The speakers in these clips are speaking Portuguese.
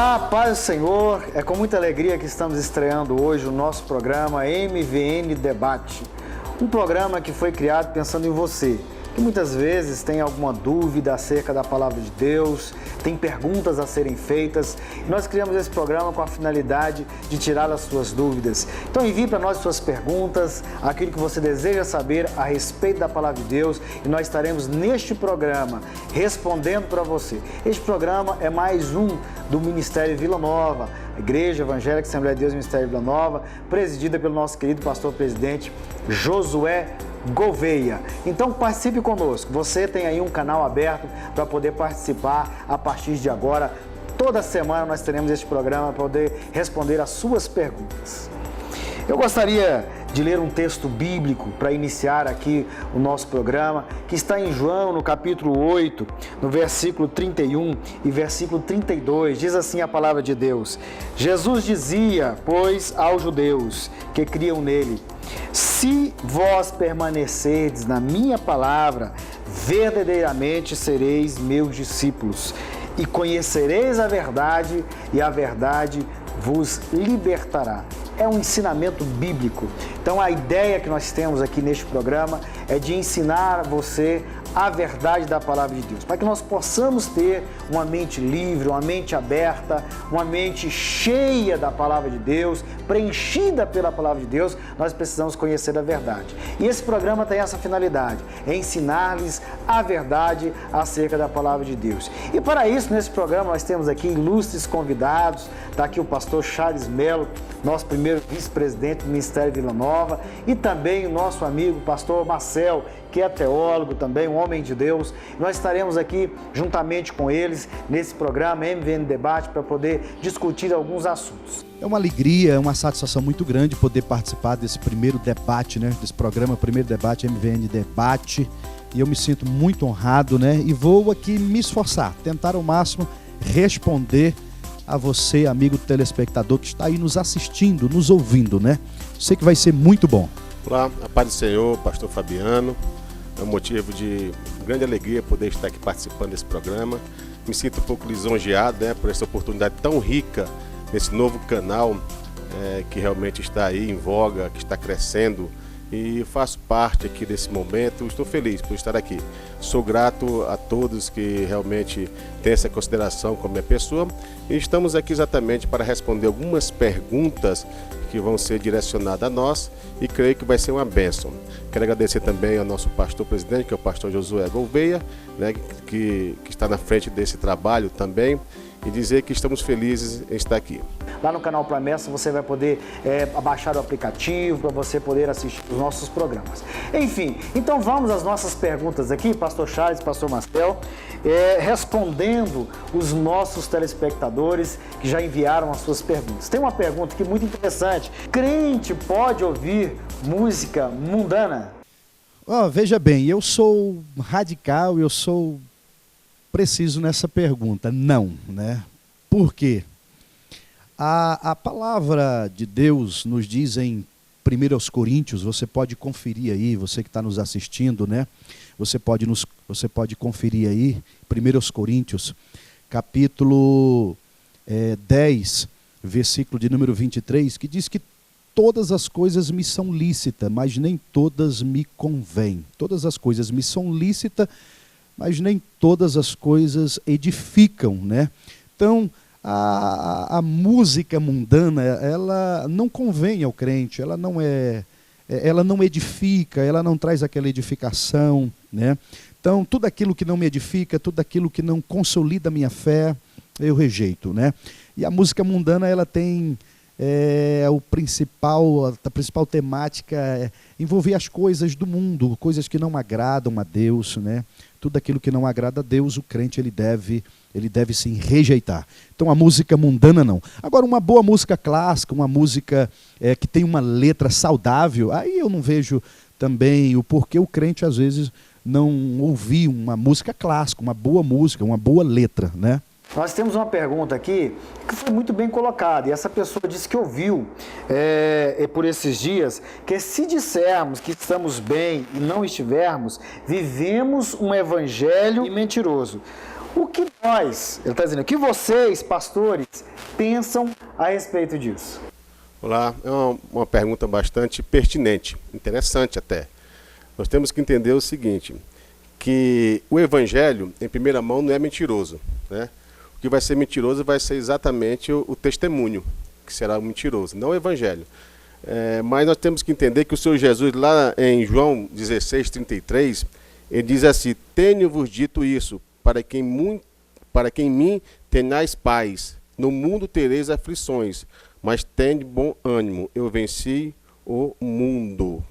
Olá, paz do Senhor. É com muita alegria que estamos estreando hoje o nosso programa MVN Debate. Um programa que foi criado pensando em você, que muitas vezes tem alguma dúvida acerca da palavra de Deus, tem perguntas a serem feitas. Nós criamos esse programa com a finalidade de tirar as suas dúvidas. Então envie para nós suas perguntas, aquilo que você deseja saber a respeito da palavra de Deus, e nós estaremos neste programa respondendo para você. Este programa é mais um do Ministério Vila Nova, a Igreja Evangélica Assembleia de Deus Ministério Vila Nova, presidida pelo nosso querido pastor-presidente Josué Gouveia. Então participe conosco, você tem aí um canal aberto para poder participar a partir de agora. Toda semana nós teremos este programa para poder responder as suas perguntas. Eu gostaria de ler um texto bíblico para iniciar aqui o nosso programa, que está em João, no capítulo 8, no versículo 31 e versículo 32, diz assim a palavra de Deus: Jesus dizia, pois, aos judeus que criam nele: se vós permanecerdes na minha palavra, verdadeiramente sereis meus discípulos, e conhecereis a verdade, e a verdade vos libertará. É um ensinamento bíblico. Então a ideia que nós temos aqui neste programa é de ensinar você a verdade da palavra de Deus, para que nós possamos ter uma mente livre, uma mente aberta, uma mente cheia da palavra de Deus, preenchida pela palavra de Deus. Nós precisamos conhecer a verdade. E esse programa tem essa finalidade, é ensinar-lhes a verdade acerca da palavra de Deus. E para isso, nesse programa, nós temos aqui ilustres convidados. Está aqui o pastor Charles Melo, nosso primeiro vice-presidente do Ministério Vila Nova, e também o nosso amigo pastor Marcel, que é teólogo também, um homem de Deus. Nós estaremos aqui juntamente com eles nesse programa MVN Debate para poder discutir alguns assuntos. É uma alegria, é uma satisfação muito grande poder participar desse primeiro debate, né? Desse programa, primeiro debate MVN Debate. E eu me sinto muito honrado, né? E vou aqui me esforçar, tentar ao máximo responder a você, amigo telespectador, que está aí nos assistindo, nos ouvindo, né? Sei que vai ser muito bom. Olá, a paz do Senhor, pastor Fabiano. É um motivo de grande alegria poder estar aqui participando desse programa. Me sinto um pouco lisonjeado, né, por essa oportunidade tão rica nesse novo canal que realmente está aí em voga, que está crescendo, e faço parte aqui desse momento. Estou feliz por estar aqui. Sou grato a todos que realmente têm essa consideração com a minha pessoa, e estamos aqui exatamente para responder algumas perguntas que vão ser direcionadas a nós, e creio que vai ser uma bênção. Quero agradecer também ao nosso pastor-presidente, que é o pastor Josué Gouveia, né, que está na frente desse trabalho também, e dizer que estamos felizes em estar aqui. Lá no canal Promessa você vai poder baixar o aplicativo para você poder assistir os nossos programas. Enfim, então vamos às nossas perguntas aqui, pastor Charles, pastor Marcel, respondendo os nossos telespectadores que já enviaram as suas perguntas. Tem uma pergunta aqui muito interessante: crente pode ouvir música mundana? Veja bem, eu sou radical, eu sou preciso nessa pergunta. Não, né? Por quê? A palavra de Deus nos diz em 1 Coríntios, você pode conferir aí, você que está nos assistindo, né? Você pode conferir aí, 1 Coríntios, capítulo 10, versículo de número 23, que diz que todas as coisas me são lícitas, mas nem todas me convêm. Todas as coisas me são lícitas, mas nem todas as coisas edificam, né? Então, a música mundana, ela não convém ao crente, ela não edifica, ela não traz aquela edificação, né? Então, tudo aquilo que não me edifica, tudo aquilo que não consolida a minha fé, eu rejeito, né? E a música mundana, ela tem a principal temática envolver as coisas do mundo, coisas que não agradam a Deus, né? Tudo aquilo que não agrada a Deus, o crente ele deve sim rejeitar. Então a música mundana não. Agora, uma boa música clássica, uma música que tem uma letra saudável, aí eu não vejo também o porquê o crente às vezes não ouvir uma música clássica, uma boa música, uma boa letra, né? Nós temos uma pergunta aqui que foi muito bem colocada, e essa pessoa disse que ouviu por esses dias, que se dissermos que estamos bem e não estivermos, vivemos um evangelho mentiroso. O que nós, ele está dizendo, o que vocês, pastores, pensam a respeito disso? Olá, é uma pergunta bastante pertinente, interessante até. Nós temos que entender o seguinte, que o evangelho, em primeira mão, não é mentiroso, né? O que vai ser mentiroso vai ser exatamente o testemunho, que será o mentiroso, não o evangelho. Mas nós temos que entender que o Senhor Jesus, lá em João 16:33, ele diz assim, tenho-vos dito isso, para que em mim tenhais paz. No mundo tereis aflições, mas tende bom ânimo, eu venci o mundo.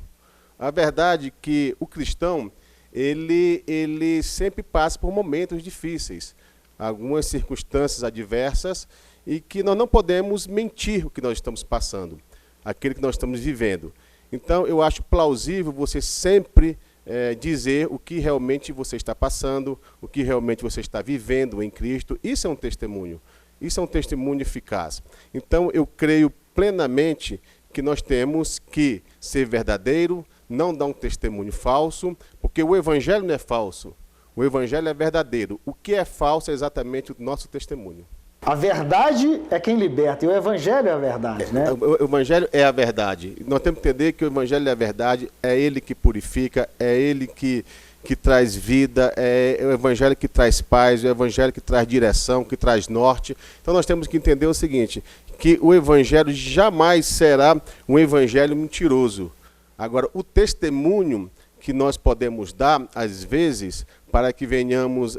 A verdade é que o cristão, ele sempre passa por momentos difíceis, algumas circunstâncias adversas, e que nós não podemos mentir o que nós estamos passando, aquilo que nós estamos vivendo. Então, eu acho plausível você sempre dizer o que realmente você está passando, o que realmente você está vivendo em Cristo. Isso é um testemunho. Isso é um testemunho eficaz. Então, eu creio plenamente que nós temos que ser verdadeiro, não dar um testemunho falso, porque o evangelho não é falso. O evangelho é verdadeiro. O que é falso é exatamente o nosso testemunho. A verdade é quem liberta, e o evangelho é a verdade, né? O evangelho é a verdade. Nós temos que entender que o evangelho é a verdade, é ele que purifica, é ele que traz vida, é o evangelho que traz paz, é o evangelho que traz direção, que traz norte. Então nós temos que entender o seguinte, que o evangelho jamais será um evangelho mentiroso. Agora, o testemunho que nós podemos dar, às vezes, para que venhamos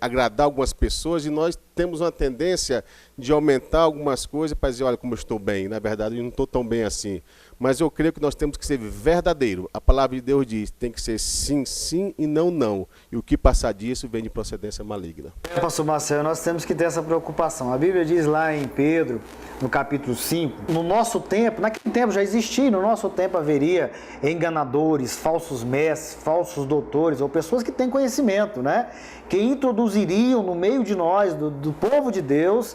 agradar algumas pessoas, e nós temos uma tendência de aumentar algumas coisas para dizer, olha como eu estou bem. Na verdade, eu não estou tão bem assim. Mas eu creio que nós temos que ser verdadeiro. A palavra de Deus diz, tem que ser sim, sim e não, não. E o que passar disso vem de procedência maligna. Pastor Marcelo, nós temos que ter essa preocupação. A Bíblia diz lá em Pedro, no capítulo 5, no nosso tempo, naquele tempo já existia, no nosso tempo haveria enganadores, falsos mestres, falsos doutores, ou pessoas que têm conhecimento, né? Que introduziriam no meio de nós, do povo de Deus,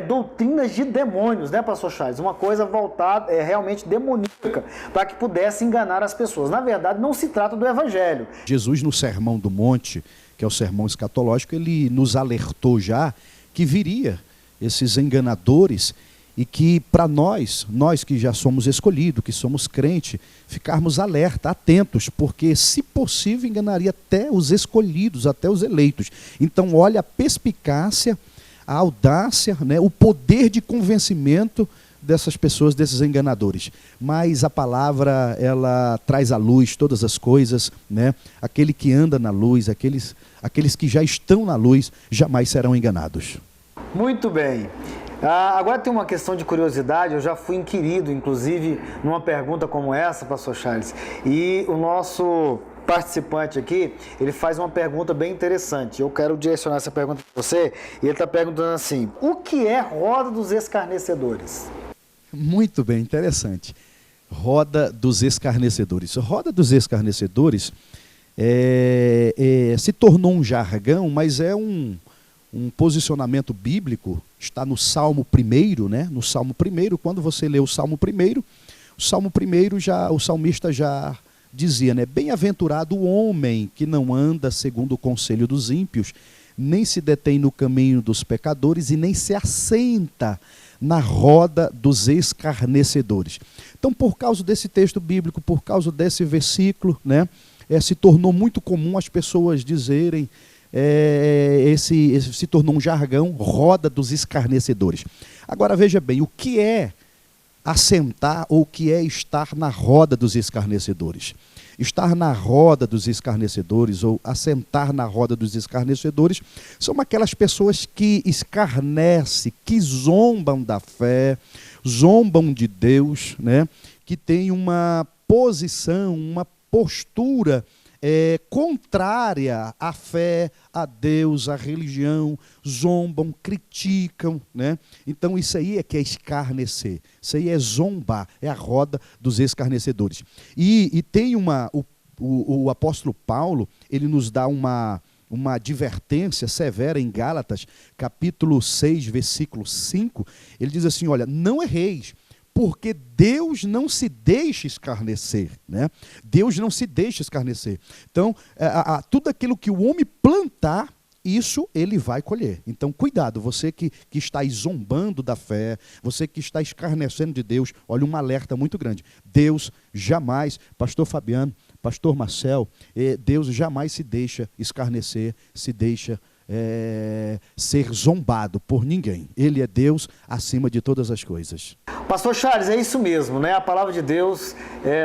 doutrinas de demônios, né, pastor Charles? Uma coisa voltada, realmente demoníaca, para que pudesse enganar as pessoas. Na verdade, não se trata do evangelho. Jesus, no Sermão do Monte, que é o sermão escatológico, ele nos alertou já que viria esses enganadores e que para nós que já somos escolhidos, que somos crentes, ficarmos alerta, atentos, porque se possível enganaria até os escolhidos, até os eleitos. Então olha a perspicácia, a audácia, né, o poder de convencimento dessas pessoas, desses enganadores. Mas a palavra, ela traz à luz todas as coisas, né? Aquele que anda na luz, aqueles que já estão na luz, jamais serão enganados. Muito bem. Agora tem uma questão de curiosidade, eu já fui inquirido, inclusive, numa pergunta como essa, pastor Charles, e o nosso participante aqui, ele faz uma pergunta bem interessante. Eu quero direcionar essa pergunta para você, e ele está perguntando assim, o que é roda dos escarnecedores? Muito bem, interessante. Roda dos escarnecedores. Roda dos escarnecedores se tornou um jargão, mas é um posicionamento bíblico, está no Salmo 1, né? No Salmo 1, quando você lê o Salmo 1, o salmista já dizia, né? Bem-aventurado o homem que não anda segundo o conselho dos ímpios, nem se detém no caminho dos pecadores e nem se assenta na roda dos escarnecedores. Então, por causa desse texto bíblico, por causa desse versículo, né? Se tornou muito comum as pessoas dizerem, se tornou um jargão, roda dos escarnecedores. Agora veja bem, o que é assentar ou o que é estar na roda dos escarnecedores? Estar na roda dos escarnecedores ou assentar na roda dos escarnecedores são aquelas pessoas que escarnecem, que zombam da fé, zombam de Deus, né? Que têm uma posição, uma postura contrária à fé, a Deus, à religião, zombam, criticam, né? Então isso aí é que é escarnecer, isso aí é zombar, é a roda dos escarnecedores. E tem o apóstolo Paulo, ele nos dá uma advertência severa em Gálatas, capítulo 6, versículo 5, ele diz assim, olha, não erreis, porque Deus não se deixa escarnecer, né? Deus não se deixa escarnecer. Então, tudo aquilo que o homem plantar, isso ele vai colher. Então, cuidado, você que está zombando da fé, você que está escarnecendo de Deus, olha, um alerta muito grande. Deus jamais, pastor Fabiano, pastor Marcel, Deus jamais se deixa escarnecer, se deixa ser zombado por ninguém. Ele é Deus acima de todas as coisas. Pastor Charles, é isso mesmo, né? A palavra de Deus,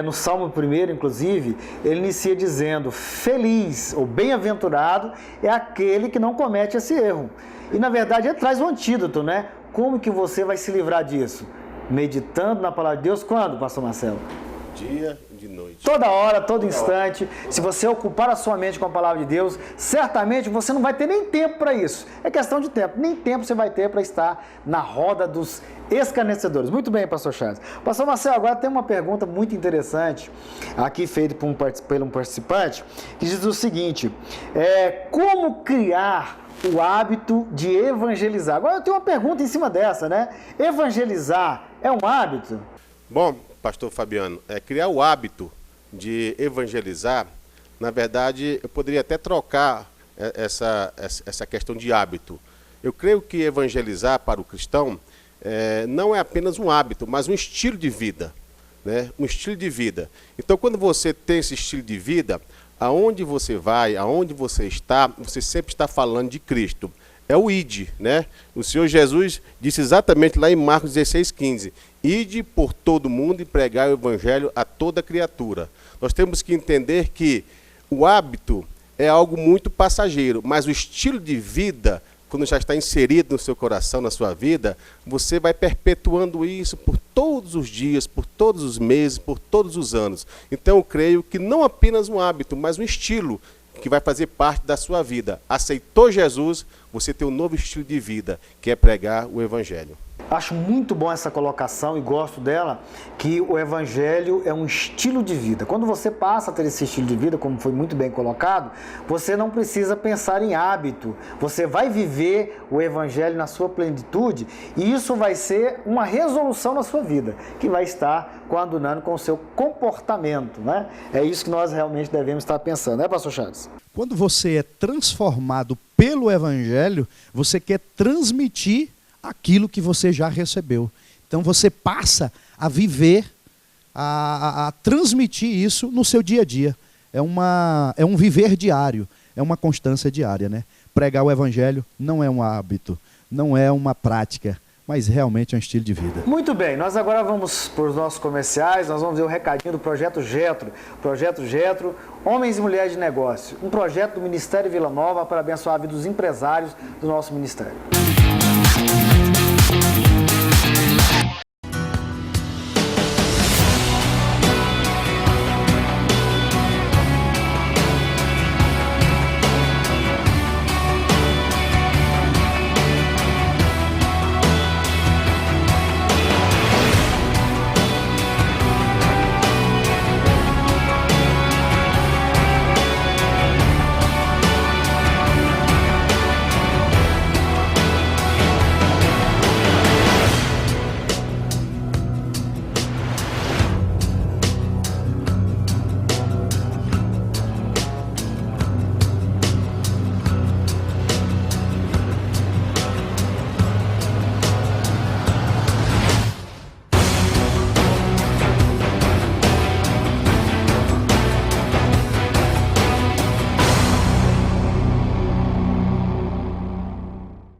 no Salmo 1, inclusive, ele inicia dizendo: feliz ou bem-aventurado é aquele que não comete esse erro. E, na verdade, ele traz um antídoto, né? Como que você vai se livrar disso? Meditando na palavra de Deus, quando, pastor Marcelo? Dia e de noite. Toda hora, todo instante. Se você ocupar a sua mente com a palavra de Deus, certamente você não vai ter nem tempo para isso. É questão de tempo. Nem tempo você vai ter para estar na roda dos escarnecedores. Muito bem, pastor Charles. Pastor Marcelo, agora tem uma pergunta muito interessante aqui feita por um participante, que diz o seguinte: como criar o hábito de evangelizar? Agora eu tenho uma pergunta em cima dessa, né? Evangelizar é um hábito? Bom, pastor Fabiano, criar o hábito de evangelizar, na verdade, eu poderia até trocar essa questão de hábito. Eu creio que evangelizar para o cristão não é apenas um hábito, mas um estilo de vida, né? Um estilo de vida. Então, quando você tem esse estilo de vida, aonde você vai, aonde você está, você sempre está falando de Cristo. É o ide, né? O Senhor Jesus disse exatamente lá em Marcos 16:15, ide por todo mundo e pregai o evangelho a toda criatura. Nós temos que entender que o hábito é algo muito passageiro, mas o estilo de vida, quando já está inserido no seu coração, na sua vida, você vai perpetuando isso por todos os dias, por todos os meses, por todos os anos. Então eu creio que não apenas um hábito, mas um estilo que vai fazer parte da sua vida. Aceitou Jesus, você tem um novo estilo de vida, que é pregar o evangelho. Acho muito bom essa colocação e gosto dela, que o evangelho é um estilo de vida. Quando você passa a ter esse estilo de vida, como foi muito bem colocado, você não precisa pensar em hábito. Você vai viver o evangelho na sua plenitude e isso vai ser uma resolução na sua vida, que vai estar coadunando com o seu comportamento, né? É isso que nós realmente devemos estar pensando, né, pastor Charles? Quando você é transformado pelo evangelho, você quer transmitir aquilo que você já recebeu. Então você passa a viver, a transmitir isso no seu dia a dia. É um viver diário, é uma constância diária, né? Pregar o evangelho não é um hábito, não é uma prática, mas realmente é um estilo de vida. Muito bem, nós agora vamos para os nossos comerciais, nós vamos ver o recadinho do Projeto Getro. Projeto Getro, Homens e Mulheres de Negócio, um projeto do Ministério Vila Nova para abençoar a vida dos empresários do nosso ministério.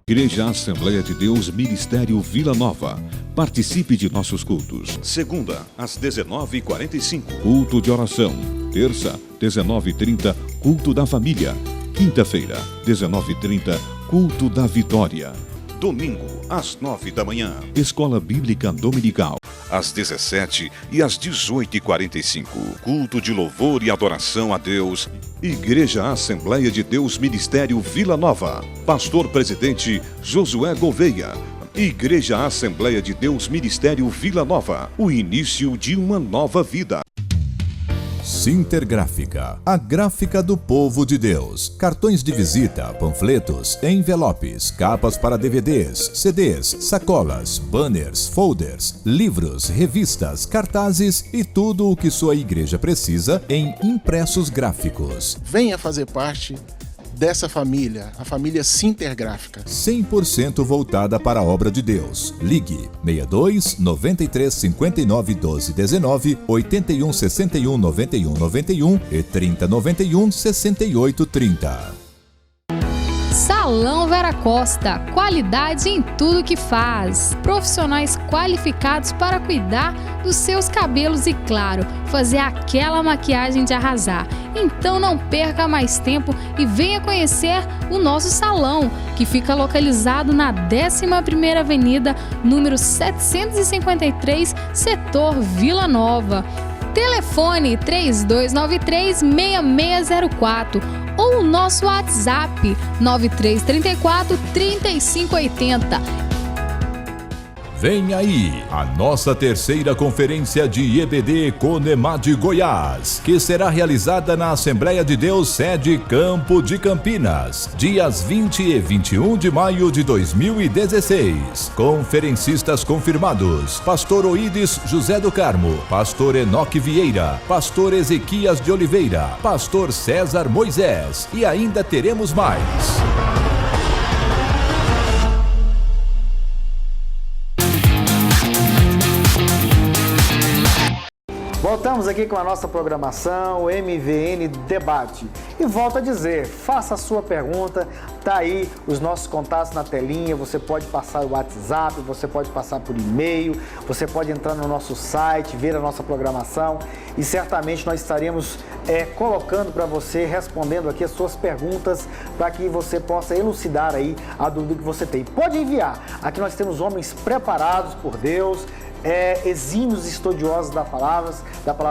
Igreja Assembleia de Deus Ministério Vila Nova. Participe de nossos cultos. Segunda, às 19h45. Culto de oração. Terça, 19h30. Culto da família. Quinta-feira, 19h30. Culto da vitória. Domingo, às 9 da manhã. Escola Bíblica Dominical. Às 17h e às 18h45. Culto de louvor e adoração a Deus. Igreja Assembleia de Deus Ministério Vila Nova. Pastor Presidente Josué Gouveia. Igreja Assembleia de Deus Ministério Vila Nova. O início de uma nova vida. Sintergráfica, a gráfica do povo de Deus. Cartões de visita, panfletos, envelopes, capas para DVDs, CDs, sacolas, banners, folders, livros, revistas, cartazes e tudo o que sua igreja precisa em impressos gráficos. Venha fazer parte dessa família, a família Sintergráfica. 100% voltada para a obra de Deus. Ligue 62 93 59 12 19, 81 61 91 91 e 30 91 68 30. Salão Vera Costa, qualidade em tudo que faz. Profissionais qualificados para cuidar dos seus cabelos e, claro, fazer aquela maquiagem de arrasar. Então não perca mais tempo e venha conhecer o nosso salão, que fica localizado na 11ª Avenida, número 753, setor Vila Nova. Telefone 3293-6604 ou o nosso WhatsApp 9334-3580. Vem aí a nossa terceira conferência de EBD Conemad Goiás, que será realizada na Assembleia de Deus, sede Campo de Campinas, dias 20 e 21 de maio de 2016. Conferencistas confirmados: Pastor Oídes José do Carmo, Pastor Enoque Vieira, Pastor Ezequias de Oliveira, Pastor César Moisés, e ainda teremos mais. Voltamos aqui com a nossa programação MVN Debate. E volto a dizer, faça a sua pergunta, tá aí os nossos contatos na telinha, você pode passar o WhatsApp, você pode passar por e-mail, você pode entrar no nosso site, ver a nossa programação e certamente nós estaremos colocando para você, respondendo aqui as suas perguntas para que você possa elucidar aí a dúvida que você tem. Pode enviar, aqui nós temos homens preparados por Deus, exímios estudiosos da palavra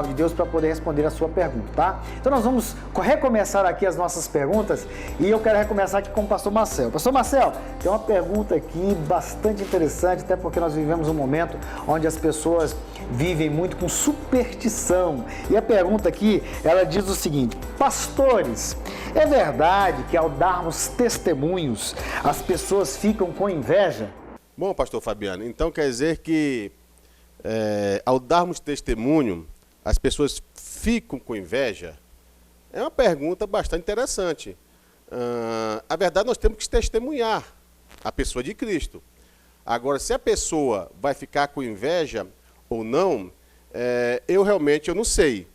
de Deus para poder responder a sua pergunta, tá? Então nós vamos recomeçar aqui as nossas perguntas e eu quero recomeçar aqui com o pastor Marcel. Pastor Marcel, tem uma pergunta aqui bastante interessante, até porque nós vivemos um momento onde as pessoas vivem muito com superstição. E a pergunta aqui, ela diz o seguinte: pastores, é verdade que ao darmos testemunhos as pessoas ficam com inveja? Bom, pastor Fabiano, então quer dizer que ao darmos testemunho, as pessoas ficam com inveja? É uma pergunta bastante interessante. A verdade, nós temos que testemunhar a pessoa de Cristo. Agora, se a pessoa vai ficar com inveja ou não, eu realmente não sei.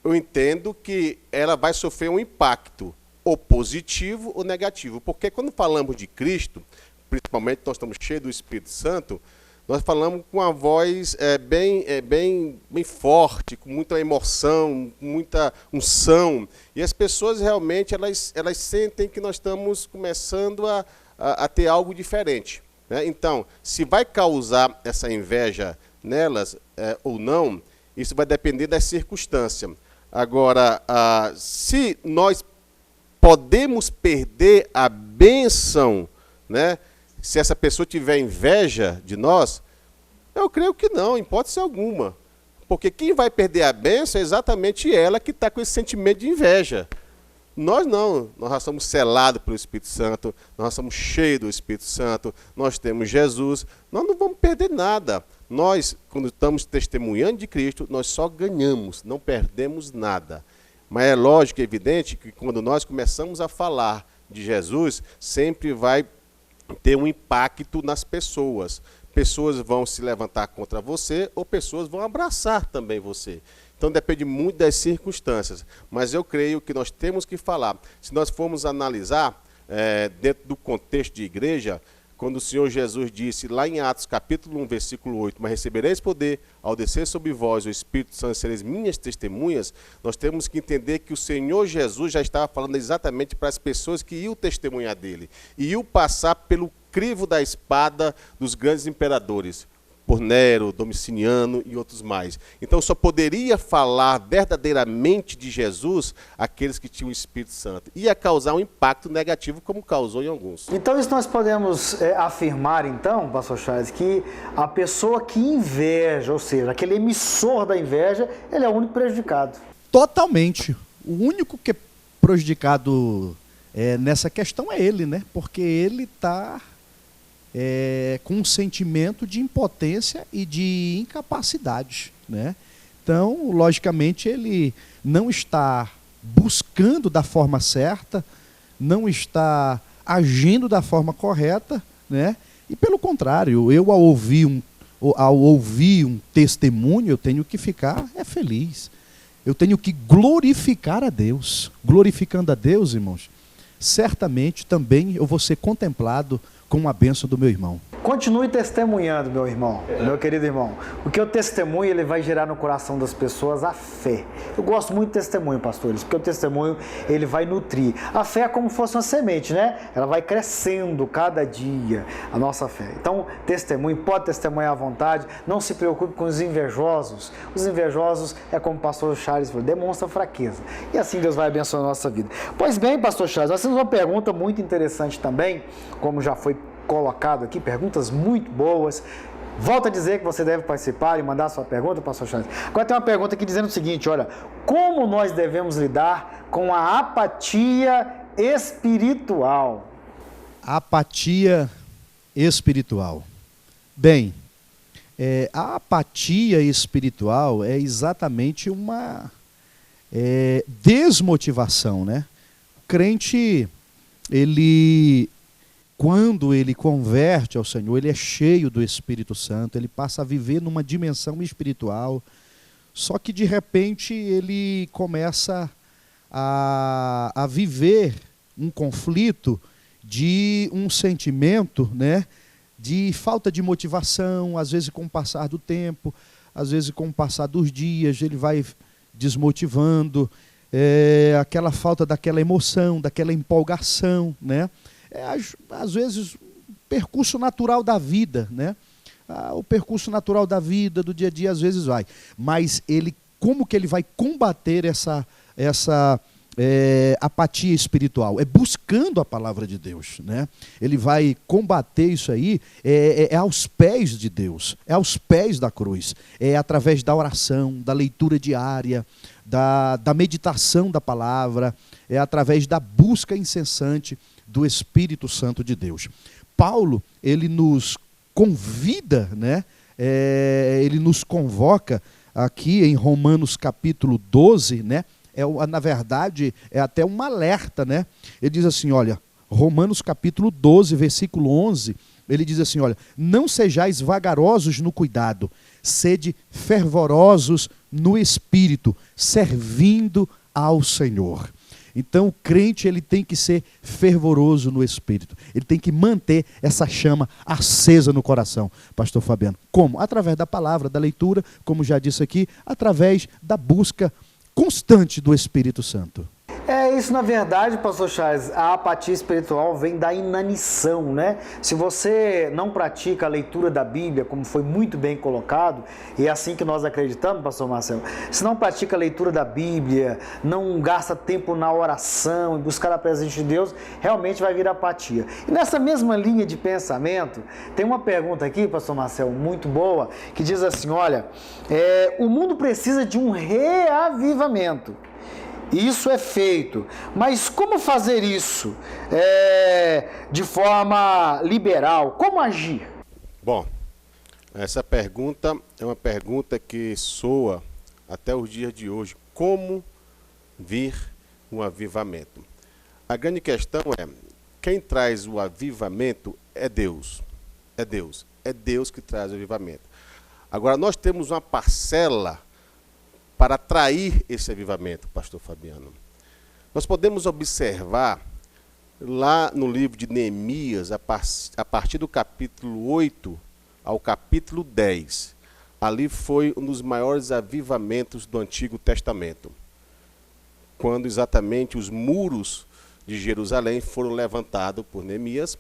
Eu entendo que ela vai sofrer um impacto, ou positivo ou negativo. Porque quando falamos de Cristo, principalmente nós estamos cheios do Espírito Santo, nós falamos com uma voz bem forte, com muita emoção, com muita unção. E as pessoas realmente elas sentem que nós estamos começando a ter algo diferente, né? Então, se vai causar essa inveja nelas ou não, isso vai depender da circunstância. Agora, se nós podemos perder a bênção, né? Se essa pessoa tiver inveja de nós, eu creio que não, em hipótese alguma. Porque quem vai perder a bênção é exatamente ela que está com esse sentimento de inveja. Nós não, nós já somos selados pelo Espírito Santo, nós já somos cheios do Espírito Santo, nós temos Jesus, nós não vamos perder nada. Nós, quando estamos testemunhando de Cristo, nós só ganhamos, não perdemos nada. Mas é lógico e evidente que quando nós começamos a falar de Jesus, sempre vai ter um impacto nas pessoas. Pessoas vão se levantar contra você ou pessoas vão abraçar também você. Então depende muito das circunstâncias. Mas eu creio que nós temos que falar. Se nós formos analisar dentro do contexto de igreja, quando o Senhor Jesus disse lá em Atos capítulo 1, versículo 8, mas recebereis poder ao descer sobre vós o Espírito Santo, sereis minhas testemunhas, nós temos que entender que o Senhor Jesus já estava falando exatamente para as pessoas que iam testemunhar dele, e iam passar pelo crivo da espada dos grandes imperadores, por Nero, Domiciano e outros mais. Então só poderia falar verdadeiramente de Jesus aqueles que tinham o Espírito Santo. Ia causar um impacto negativo como causou em alguns. Então isso nós podemos afirmar então, pastor Charles, que a pessoa que inveja, ou seja, aquele emissor da inveja, ele é o único prejudicado. Totalmente. O único que é prejudicado nessa questão é ele, né? Porque ele está com um sentimento de impotência e de incapacidade, né? Então, logicamente, ele não está buscando da forma certa não está agindo da forma correta, né? E pelo contrário, eu ao ouvir um testemunho, eu tenho que ficar feliz. Eu tenho que glorificar a Deus. Glorificando a Deus, irmãos, certamente também eu vou ser contemplado com a bênção do meu irmão. Continue testemunhando, meu irmão, meu querido irmão. Porque o testemunho ele vai gerar no coração das pessoas a fé. Eu gosto muito de testemunho, pastores, porque o testemunho ele vai nutrir. A fé é como se fosse uma semente, né? Ela vai crescendo cada dia, a nossa fé. Então, testemunho, pode testemunhar à vontade. Não se preocupe com os invejosos. Os invejosos é como o pastor Charles falou, demonstra fraqueza. E assim Deus vai abençoar a nossa vida. Pois bem, pastor Charles, nós temos uma pergunta muito interessante também, como já foi colocado aqui, perguntas muito boas. Volto a dizer que você deve participar e mandar sua pergunta, pastor Charles. Agora tem uma pergunta aqui dizendo o seguinte, olha, como nós devemos lidar com a apatia espiritual? Apatia espiritual. Bem, a apatia espiritual é exatamente uma desmotivação, né? O crente, quando ele converte ao Senhor, ele é cheio do Espírito Santo, ele passa a viver numa dimensão espiritual, só que de repente ele começa a viver um conflito de um sentimento, né, de falta de motivação, às vezes com o passar do tempo, às vezes com o passar dos dias, ele vai desmotivando, aquela falta daquela emoção, daquela empolgação, né? Às vezes, o percurso natural da vida, né? O percurso natural da vida, do dia a dia, às vezes vai. Mas como que ele vai combater essa apatia espiritual? É buscando a palavra de Deus, né? Ele vai combater isso aí, aos pés de Deus, é aos pés da cruz, é através da oração, da leitura diária, da meditação da palavra, é através da busca incessante do Espírito Santo de Deus. Paulo, ele nos convida, né? Ele nos convoca aqui em Romanos capítulo 12, né? Na verdade, é até um alerta, né? Ele diz assim, olha, Romanos capítulo 12, versículo 11, ele diz assim, olha, não sejais vagarosos no cuidado, sede fervorosos no Espírito, servindo ao Senhor. Então o crente ele tem que ser fervoroso no Espírito, ele tem que manter essa chama acesa no coração, pastor Fabiano. Como? Através da palavra, da leitura, como já disse aqui, através da busca constante do Espírito Santo. Isso na verdade, pastor Charles, a apatia espiritual vem da inanição, né? Se você não pratica a leitura da Bíblia, como foi muito bem colocado, e é assim que nós acreditamos, pastor Marcelo, se não pratica a leitura da Bíblia, não gasta tempo na oração e buscar a presença de Deus, realmente vai vir apatia. E nessa mesma linha de pensamento, tem uma pergunta aqui, pastor Marcelo, muito boa, que diz assim, olha, o mundo precisa de um reavivamento. Isso é feito, mas como fazer isso de forma liberal? Como agir? Bom, essa pergunta é uma pergunta que soa até os dias de hoje. Como vir um avivamento? A grande questão é, quem traz o avivamento é Deus. É Deus. É Deus que traz o avivamento. Agora, nós temos uma parcela para atrair esse avivamento, pastor Fabiano. Nós podemos observar lá no livro de Neemias, a partir do capítulo 8 ao capítulo 10. Ali foi um dos maiores avivamentos do Antigo Testamento, quando exatamente os muros de Jerusalém foram levantados por Neemias,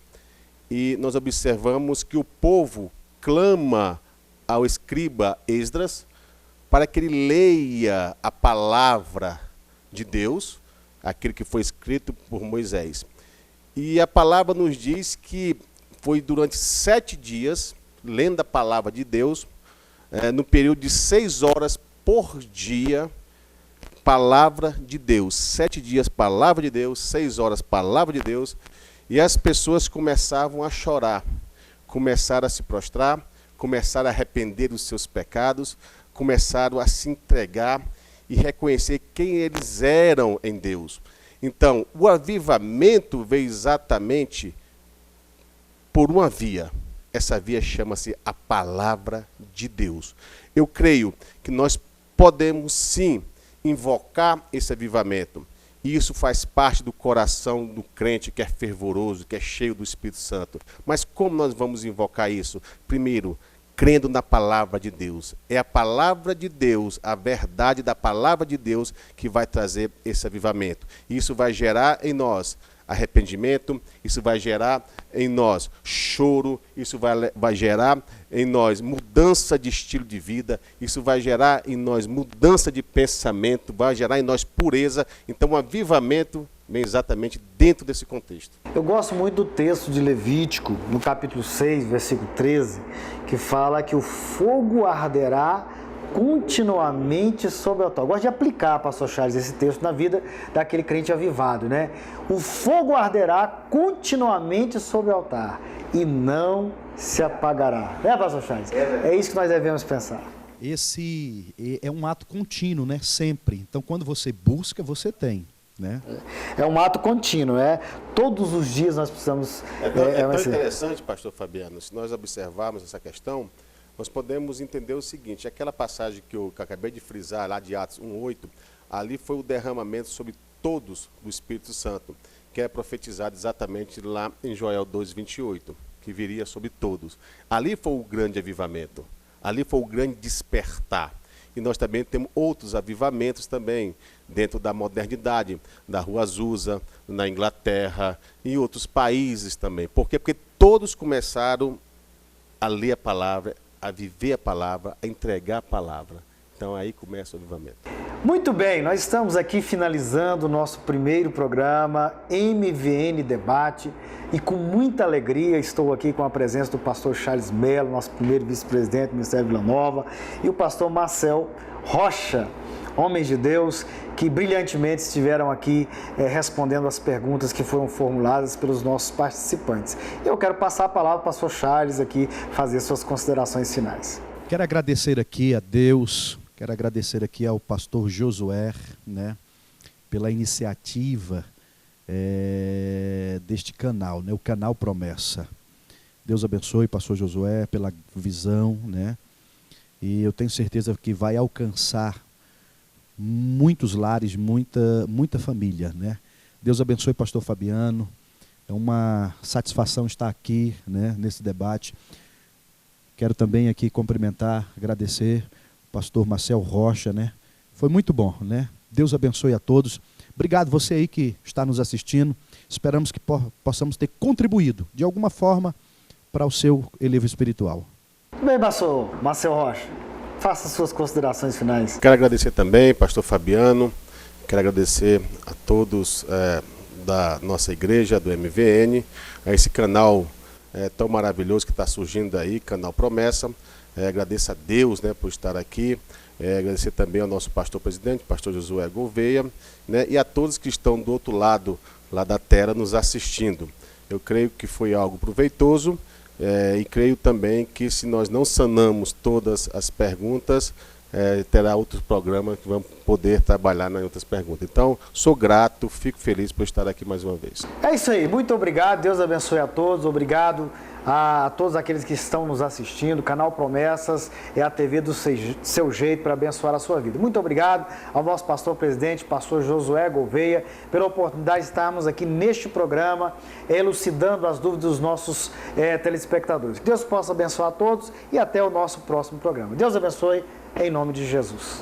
e nós observamos que o povo clama ao escriba Esdras, para que ele leia a palavra de Deus, aquilo que foi escrito por Moisés. E a palavra nos diz que foi durante 7 dias, lendo a palavra de Deus, no período de 6 horas por dia, palavra de Deus. 7 dias, palavra de Deus, 6 horas, palavra de Deus, e as pessoas começavam a chorar, começaram a se prostrar, começaram a arrepender dos seus pecados, começaram a se entregar e reconhecer quem eles eram em Deus. Então, o avivamento veio exatamente por uma via. Essa via chama-se a palavra de Deus. Eu creio que nós podemos sim invocar esse avivamento. E isso faz parte do coração do crente que é fervoroso, que é cheio do Espírito Santo. Mas como nós vamos invocar isso? Primeiro, crendo na palavra de Deus. É a palavra de Deus, a verdade da palavra de Deus que vai trazer esse avivamento. Isso vai gerar em nós arrependimento, isso vai gerar em nós choro, isso vai gerar em nós mudança de estilo de vida, isso vai gerar em nós mudança de pensamento, vai gerar em nós pureza. Então o avivamento vem exatamente dentro desse contexto. Eu gosto muito do texto de Levítico, no capítulo 6, versículo 13, que fala que o fogo arderá continuamente sobre o altar. Eu gosto de aplicar, pastor Charles, esse texto na vida daquele crente avivado, né? O fogo arderá continuamente sobre o altar e não se apagará. Né, pastor Charles? É isso que nós devemos pensar. Esse é um ato contínuo, né? Sempre. Então, quando você busca, você tem. Né? É um ato contínuo, todos os dias nós precisamos... É tão interessante, pastor Fabiano, se nós observarmos essa questão, nós podemos entender o seguinte: aquela passagem que eu acabei de frisar lá de Atos 1:8, ali foi o derramamento sobre todos do Espírito Santo, que é profetizado exatamente lá em Joel 2:28, que viria sobre todos. Ali foi o grande avivamento, ali foi o grande despertar. E nós também temos outros avivamentos também, dentro da modernidade, da Rua Azusa, na Inglaterra e outros países também. Por quê? Porque todos começaram a ler a palavra, a viver a palavra, a entregar a palavra. Então aí começa o avivamento. Muito bem, nós estamos aqui finalizando o nosso primeiro programa, MVN Debate, e com muita alegria estou aqui com a presença do pastor Charles Mello, nosso primeiro vice-presidente do Ministério Vila Nova, e o pastor Marcel Rocha, homens de Deus que brilhantemente estiveram aqui respondendo as perguntas que foram formuladas pelos nossos participantes. Eu quero passar a palavra ao pastor Charles aqui, fazer suas considerações finais. Quero agradecer aqui a Deus, quero agradecer aqui ao pastor Josué, né, pela iniciativa deste canal, né, o canal Promessa. Deus abençoe, pastor Josué, pela visão, né, e eu tenho certeza que vai alcançar muitos lares, muita família, né. Deus abençoe, pastor Fabiano, é uma satisfação estar aqui, né, nesse debate. Quero também aqui cumprimentar, agradecer o pastor Marcel Rocha, né? Foi muito bom, né? Deus abençoe a todos. Obrigado você aí que está nos assistindo. Esperamos que possamos ter contribuído de alguma forma para o seu elevo espiritual. Bem, pastor Marcel Rocha, faça suas considerações finais. Quero agradecer também, pastor Fabiano, quero agradecer a todos da nossa igreja, do MVN, a esse canal tão maravilhoso que está surgindo aí, canal Promessa. Agradeço a Deus, né, por estar aqui. Agradecer também ao nosso pastor presidente, pastor Josué Gouveia, né, e a todos que estão do outro lado lá da terra nos assistindo. Eu creio que foi algo proveitoso e creio também que se nós não sanamos todas as perguntas, terá outros programas que vão poder trabalhar nas outras perguntas. Então, sou grato, fico feliz por estar aqui mais uma vez. É isso aí, muito obrigado, Deus abençoe a todos, obrigado a todos aqueles que estão nos assistindo. O canal Promessas é a TV do seu jeito para abençoar a sua vida. Muito obrigado ao nosso pastor presidente, pastor Josué Gouveia, pela oportunidade de estarmos aqui neste programa, elucidando as dúvidas dos nossos telespectadores. Que Deus possa abençoar a todos e até o nosso próximo programa. Deus abençoe, em nome de Jesus.